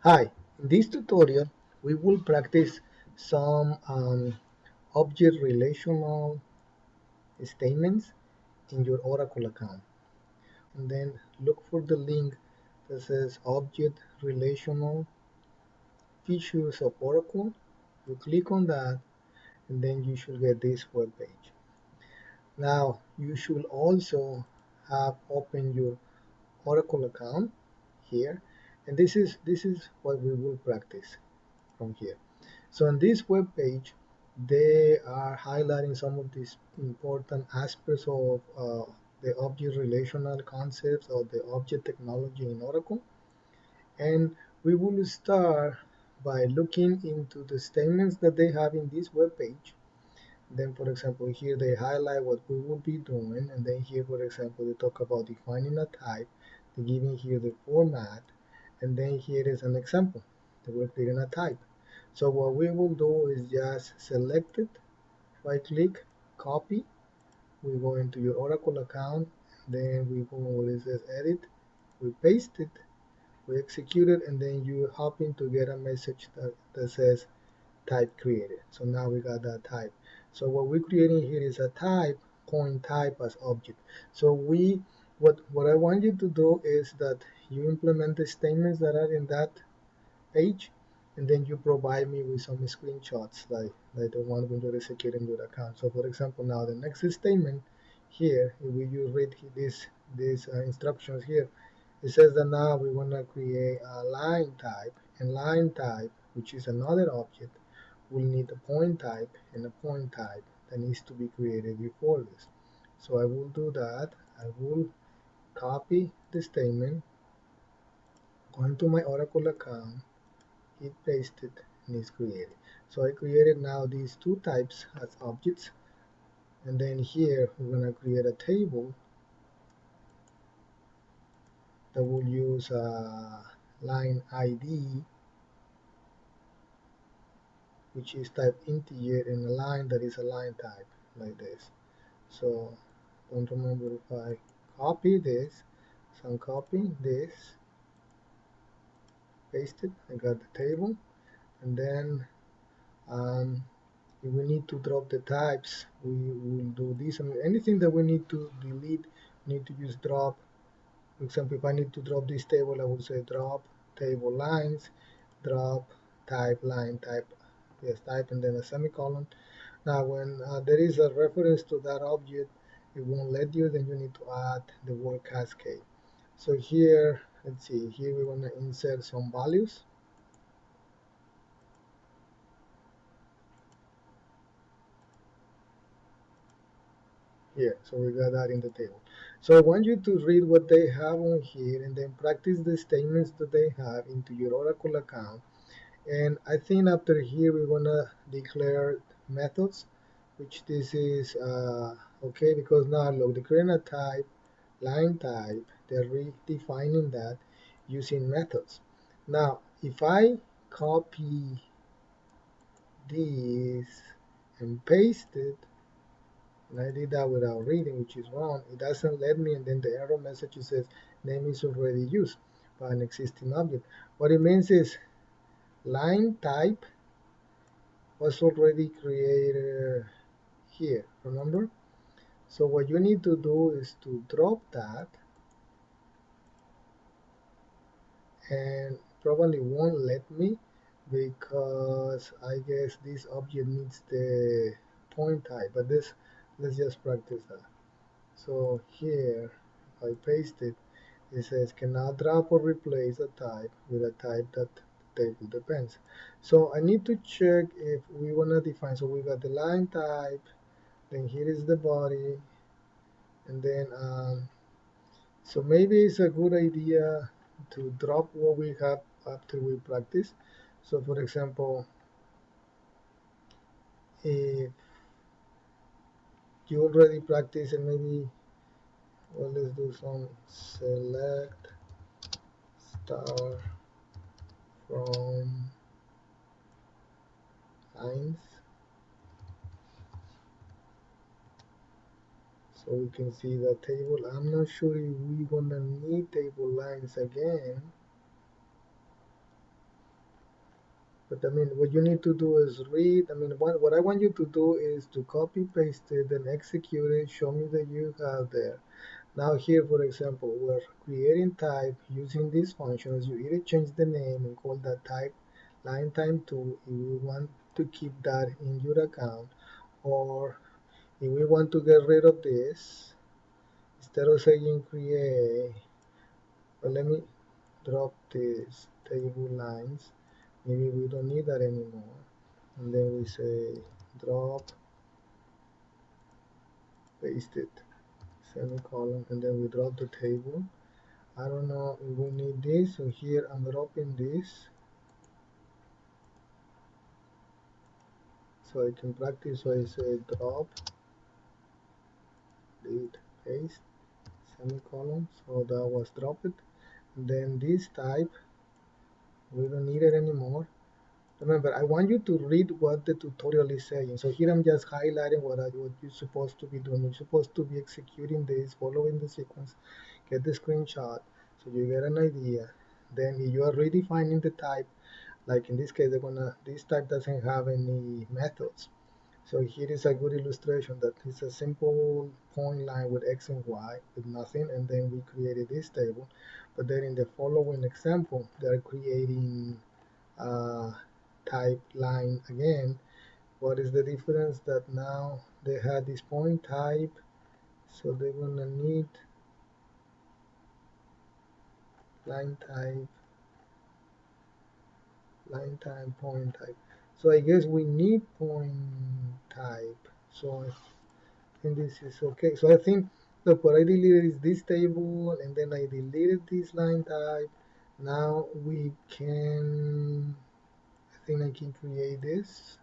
Hi, in this tutorial we will practice some object relational statements in your Oracle account. And then look for the link that says Object Relational Features of Oracle. You click on that and then you should get this web page. Now you should also have opened your Oracle account here, and this is what we will practice from here. So on this web page, they are highlighting some of these important aspects of the object relational concepts or the object technology in Oracle. And we will start by looking into the statements that they have in this web page. Then, for example, here they highlight what we will be doing, and then here, for example, they talk about defining a type, they're giving here the format, and then here is an example that we're creating a type. So what we will do is just select it, right click, copy, we go into your Oracle account, then we go where it says edit, we paste it, we execute it, and then you happen to get a message that says type created. So now we got that type. So what we're creating here is a type, point type as object. So what I want you to do is that you implement the statements that are in that page, and then you provide me with some screenshots like the one when you're executing your account. So for example, now the next statement here, if you read these instructions here, it says that now we want to create a line type, and line type, which is another object, will need a point type and a point type that needs to be created before this. So I will do that. I will copy the statement, go into my Oracle account, hit paste it, and it's created. So I created now these two types as objects, and then here we're going to create a table that will use line ID, which is type integer, and a line that is a line type like this. So don't remember if I copy this, so I'm copying this, paste it, I got the table, and then if we need to drop the types, we will do this. And anything that we need to delete, we need to use drop. For example, if I need to drop this table, I will say drop table lines, drop type line type, yes, type, and then a semicolon. Now when there is a reference to that object, it won't let you, then you need to add the word cascade. So here, let's see, here we want to insert some values. Here, so we got that in the table. So I want you to read what they have on here and then practice the statements that they have into your Oracle account. And I think after here we're gonna declare methods, which this is okay, because now look, the creating a type, line type, they're redefining that using methods. Now if I copy this and paste it, and I did that without reading, which is wrong, it doesn't let me, and then the error message says name is already used by an existing object. What it means is line type was already created here, remember? So what you need to do is to drop that, and probably won't let me because I guess this object needs the point type, but this, let's just practice that. So here, if I paste it, it says cannot drop or replace a type with a type that the table depends. So I need to check if we want to define. So we got the line type, then here is the body, and then so maybe it's a good idea to drop what we have after we practice. So for example, if you already practice and maybe, well, let's do some select star from lines, so we can see the table. I'm not sure if we're gonna need table lines again. But I mean, what you need to do is read. I mean, what I want you to do is to copy paste it and execute it. Show me that you have there. Now here, for example, we're creating type using these functions. You either change the name and call that type line time 2 if we want to keep that in your account, or if we want to get rid of this, instead of saying create, well, let me drop this table lines. Maybe we don't need that anymore. And then we say drop, paste it, semicolon, and then we drop the table. I don't know if we need this, so here I'm dropping this so I can practice. So I say drop, delete, paste, semicolon, so that was dropped. And then this type, we don't need it anymore. Remember, I want you to read what the tutorial is saying. So here I'm just highlighting what you're supposed to be doing. You're supposed to be executing this, following the sequence, get the screenshot so you get an idea. Then you are redefining the type. Like in this case, this type doesn't have any methods. So here is a good illustration that it's a simple point line with X and Y with nothing, and then we created this table. But then in the following example, they're creating a type line again. What is the difference? That now they had this point type, so they're gonna need line type, line type, point type. So I guess we need point type. So I think this is okay. So I think, look, what I deleted is this table, and then I deleted this line type. Now we can, I think I can create this.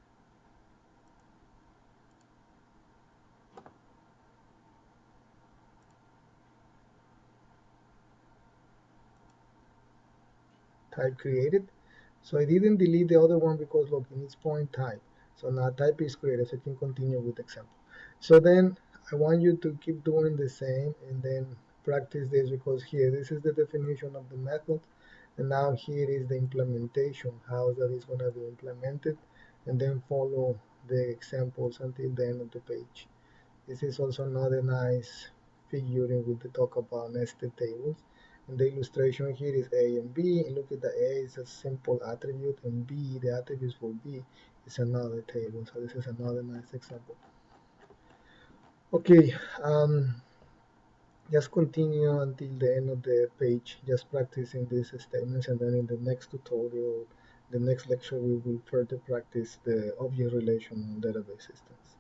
Type created. So I didn't delete the other one because look, it needs point type. So now type is created, so I can continue with the example. So then I want you to keep doing the same and then practice this, because here this is the definition of the method, and now here is the implementation, how that is going to be implemented, and then follow the examples until the end of the page. This is also another nice figure in which we talk about nested tables. And the illustration here is A and B. And look at the A is a simple attribute, and B, the attributes for B, is another table. So this is another nice example. Okay, just continue until the end of the page, just practicing these statements, and then in the next tutorial, the next lecture, we will further practice the object relation on database systems.